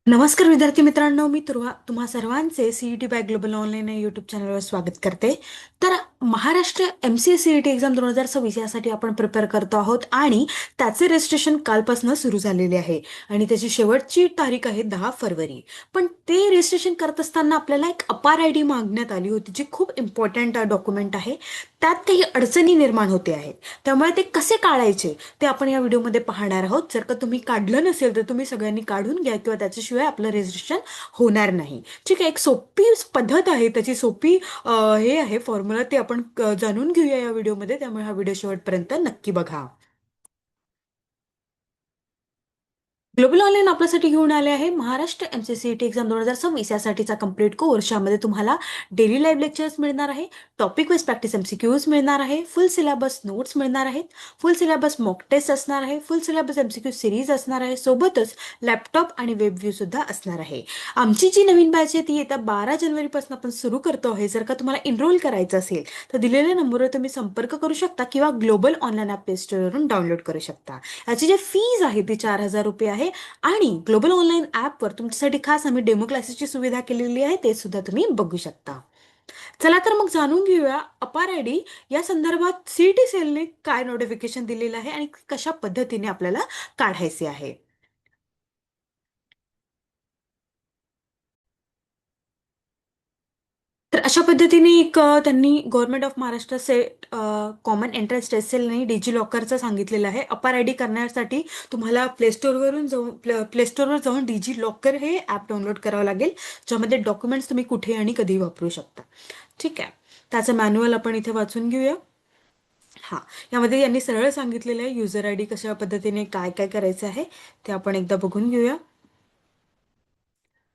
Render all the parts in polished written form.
नमस्कार विद्यार्थी मित्रांनो, मी तुम्हा सर्वांचे सीईटी बाय ग्लोबल ऑनलाईन या यूट्यूब चॅनलवर स्वागत करते. तर महाराष्ट्र MCA सीईटी एक्झाम 2026 यासाठी आपण प्रिपेअर करतो आहोत आणि त्याचे रजिस्ट्रेशन कालपासून सुरू झालेले आहे आणि त्याची शेवटची तारीख आहे 10 फरवरी. पण ते रजिस्ट्रेशन करत असताना आपल्याला एक अपार आय डी मागण्यात आली होती, जी खूप इम्पॉर्टंट डॉक्युमेंट आहे. त्यात काही अडचणी निर्माण होते आहेत, त्यामुळे ते कसे काढायचे ते आपण या व्हिडिओमध्ये पाहणार आहोत. जर का तुम्ही काढलं नसेल तर तुम्ही सगळ्यांनी काढून घ्या, किंवा त्याच्याशिवाय आपलं रजिस्ट्रेशन होणार नाही. ठीक आहे, एक सोपी पद्धत आहे, त्याची सोपी हे आहे फॉर्म्युला, ते आपण जाणून घेऊया या व्हिडिओमध्ये. त्यामुळे हा व्हिडिओ शेवटपर्यंत नक्की बघा. ग्लोबल ऑनलाईन आपल्यासाठी घेऊन आले आहे महाराष्ट्र MCCT एक्झाम 2026 यासाठीचा कम्प्लीट कोर्स. यामध्ये तुम्हाला डेली लाईव्ह लेक्चर्स मिळणार आहे, टॉपिक वाईज प्रॅक्टिस MCQs मिळणार आहे, फुल सिलेबस नोट्स मिळणार आहेत, फुल सिलेबस मॉक टेस्ट असणार आहे, फुल सिलेबस MCQ सिरीज असणार आहे, सोबतच लॅपटॉप आणि वेब व्ह्यू सुद्धा असणार आहे. आमची जी नवीन बॅच आहे ती येत्या 12 जानेवारीपासून आपण सुरू करतो आहे. जर का तुम्हाला एनरोल करायचं असेल तर दिलेल्या नंबरवर तुम्ही संपर्क करू शकता, किंवा ग्लोबल ऑनलाईन ॲप प्ले स्टोअरवरून डाउनलोड करू शकता. याची जी फीज आहे ती 4,000 रुपये आहे. आणि ग्लोबल ऑनलाईन ॲपवर तुमच्यासाठी खास आम्ही डेमो क्लासेसची सुविधा केलेली आहे, ते सुद्धा तुम्ही बघू शकता. चला तर मग जाणून घेऊया अपार आय डी या संदर्भात सीईटी सेलने काय नोटिफिकेशन दिलेलं आहे आणि कशा पद्धतीने आपल्याला काढायचे आहे. तर अशा पद्धतीने एक त्यांनी government of Maharashtra set common entrance test सेलने डिजी लॉकरचं सांगितलेलं आहे. अपार आय डी करण्यासाठी तुम्हाला प्ले स्टोअरवर जाऊन डिजी लॉकर हे ॲप डाउनलोड करावं लागेल, ज्यामध्ये डॉक्युमेंट्स तुम्ही कुठे आणि कधी वापरू शकता. ठीक आहे, त्याचं मॅन्युअल आपण इथे वाचून घेऊया. हां, यामध्ये यांनी सरळ सांगितलेलं आहे युजर आय डी कशा पद्धतीने काय काय करायचं आहे, ते आपण एकदा बघून घेऊया.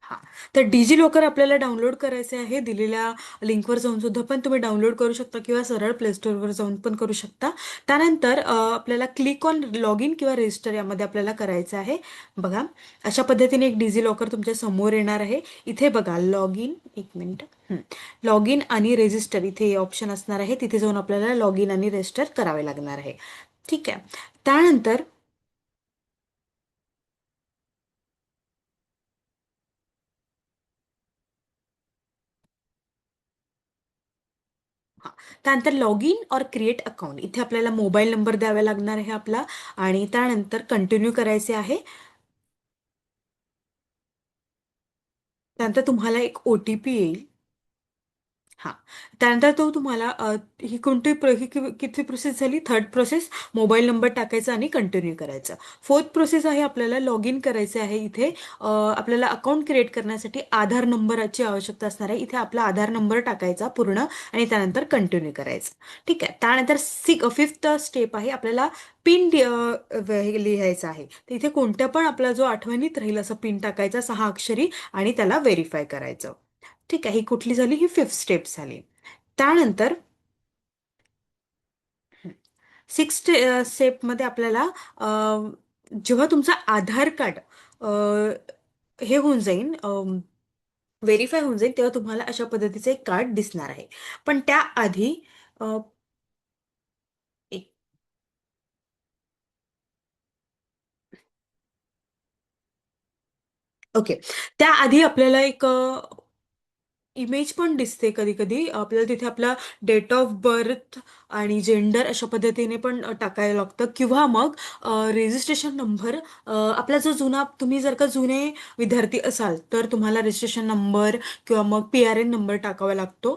हां, तर डिजी लॉकर आपल्याला डाउनलोड करायचे आहे. दिलेल्या लिंकवर जाऊन सुद्धा पण तुम्ही डाउनलोड करू शकता, किंवा सरळ प्ले स्टोअरवर जाऊन पण करू शकता. त्यानंतर आपल्याला क्लिक ऑन लॉग इन किंवा रजिस्टर यामध्ये आपल्याला करायचं आहे. बघा, अशा पद्धतीने एक डिजी लॉकर तुमच्या समोर येणार आहे. इथे बघा लॉग इन, एक मिनिट, लॉग इन आणि रजिस्टर इथे ऑप्शन असणार आहे. तिथे जाऊन आपल्याला लॉग इन आणि रजिस्टर करावे लागणार आहे. ठीक आहे, त्यानंतर हां, त्यानंतर लॉग इन और क्रिएट अकाउंट इथे आपल्याला मोबाईल नंबर द्यावा लागणार आहे आपला, आणि त्यानंतर कंटिन्यू करायचे आहे. त्यानंतर तुम्हाला एक OTP येईल. हां, त्यानंतर तो तुम्हाला ही कोणती किती प्रोसेस झाली, थर्ड प्रोसेस, मोबाईल नंबर टाकायचा आणि कंटिन्यू करायचं. फोर्थ प्रोसेस आहे आपल्याला लॉग इन करायचे आहे. इथे आपल्याला अकाउंट क्रिएट करण्यासाठी आधार नंबरची आवश्यकता असणार आहे. इथे आपला आधार नंबर टाकायचा पूर्ण आणि त्यानंतर कंटिन्यू करायचं. ठीक आहे, त्यानंतर फिफ्थ स्टेप आहे आपल्याला पिन लिहायचा आहे. तर इथे कोणत्या पण आपला जो आठवणीत राहील असं पिन टाकायचा, 6 अक्षरी, आणि त्याला व्हेरीफाय करायचं. ठीक आहे, ही कुठली झाली, ही फिफ्थ स्टेप झाली. त्यानंतर सिक्स स्टेपमध्ये आपल्याला जेव्हा तुमचं आधार कार्ड हे होऊन जाईल, व्हेरीफाय होऊन जाईल, तेव्हा तुम्हाला अशा पद्धतीचं एक कार्ड दिसणार आहे. पण त्याआधी अ, एक ओके, त्याआधी आपल्याला एक इमेज पण दिसते कधी कधी आपल्याला. तिथे आपला डेट ऑफ बर्थ आणि जेंडर अशा पद्धतीने पण टाकायला लागतं, किंवा मग रजिस्ट्रेशन नंबर. आपला जो जुना, तुम्ही जर का जुने विद्यार्थी असाल तर तुम्हाला रजिस्ट्रेशन नंबर किंवा मग PRN नंबर टाकावा लागतो.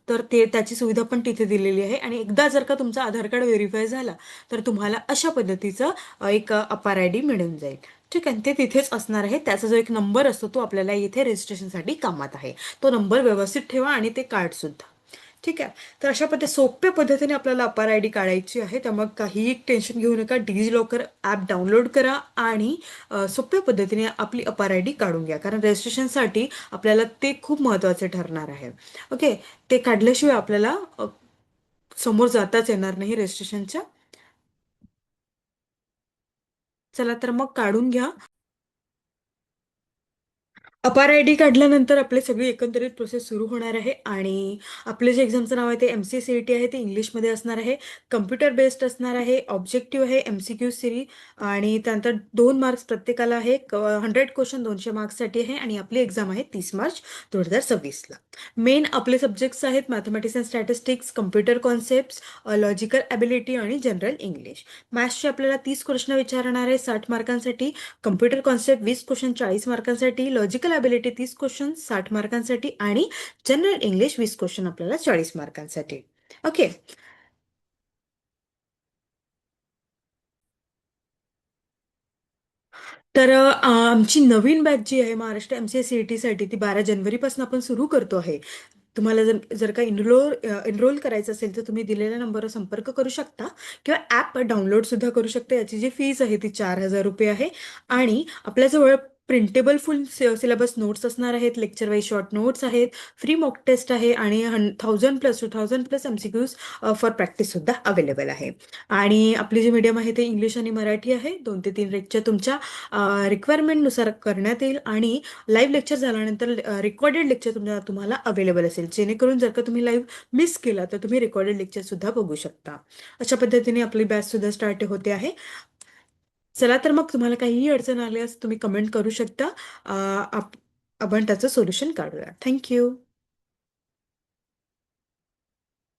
तर त्याची सुविधा पण तिथे दिलेली आहे. आणि एकदा जर का तुमचा आधार कार्ड व्हेरीफाय झाला तर तुम्हाला अशा पद्धतीचं एक अपार आय डी मिळून जाईल. ठीक आहे, ते तिथेच असणार आहे. त्याचा जो एक नंबर असतो तो आपल्याला इथे रजिस्ट्रेशनसाठी कामात आहे. तो नंबर व्यवस्थित ठेवा आणि ते कार्ड सुद्धा. ठीक आहे, तर अशा सोप्या पद्धतीने आपल्याला अपार आय डी काढायची आहे. त्यामुळे काहीही टेन्शन घेऊ नका. डिजी लॉकर ॲप डाउनलोड करा आणि सोप्या पद्धतीने आपली अपार आय डी काढून घ्या, कारण रजिस्ट्रेशनसाठी आपल्याला ते खूप महत्त्वाचे ठरणार आहे. ओके, ते काढल्याशिवाय आपल्याला समोर जाताच येणार नाही रजिस्ट्रेशनच्या. चला तर मग काढून घ्या. अपार आय डी काढल्यानंतर आपली सगळी एकंदरीत प्रोसेस सुरू होणार आहे आणि आपले जे एक्झामचं नाव आहे ते MCCET आहे, ते इंग्लिशमध्ये असणार आहे, कम्प्युटर बेस्ड असणार आहे, ऑब्जेक्टिव्ह आहे, MCQ सिरी आणि त्यानंतर 2 मार्क्स प्रत्येकाला आहे. 100 क्वेश्चन 200 मार्क्ससाठी आहे आणि आपली एक्झाम आहे 30 मार्च 2026ला. मेन आपले सब्जेक्ट्स आहेत mathematics and statistics, computer concepts, logical ability आणि जनरल इंग्लिश. मॅथ्सचे आपल्याला 30 प्रश्न विचारणार आहे 60 मार्कांसाठी, कम्प्युटर कॉन्सेप्ट 20 क्वेश्चन 40 मार्कांसाठी, लॉजिकल ॲबिलिटी 30 क्वेश्चन 60 मार्कांसाठी आणि जनरल इंग्लिश 20 क्वेश्चन आपल्याला 40 मार्कांसाठी. ओके. तर आमची नवीन बॅच जी आहे महाराष्ट्र MCA CET साठी ती 12 जानेवारीपासून आपण सुरू करतो आहे. तुम्हाला जर जर का एनरोल करायचं असेल तर तुम्ही दिलेल्या नंबरवर संपर्क करू शकता किंवा ॲप डाउनलोड सुद्धा करू शकता. याची जी फीज आहे ती 4,000 रुपये आहे आणि आपल्याजवळ प्रिंटेबल फुल सिलेबस नोट्स असणार आहेत, लेक्चर वाईज शॉर्ट नोट्स आहेत, फ्री मॉक टेस्ट आहे आणि 1000 plus 2000 plus MCQs for practice सुद्धा अवेलेबल आहे. आणि आपली जी मीडियम आहे ते इंग्लिश आणि मराठी आहे. 2 ते 3 लेक्चर तुमच्या रिक्वायरमेंटनुसार करण्यात येईल आणि लाईव्ह लेक्चर झाल्यानंतर रेकॉर्डेड लेक्चर तुम्हाला अवेलेबल असेल, जेणेकरून जर का तुम्ही लाईव्ह मिस केला तर तुम्ही रेकॉर्डेड लेक्चर सुद्धा बघू शकता. अशा पद्धतीने आपली बॅच सुद्धा स्टार्ट होते आहे. चला तर मग तुम्हाला काहीही अडचण आल्यास तुम्ही कमेंट करू शकता. आपण त्याचं सोल्युशन काढूया. थँक्यू.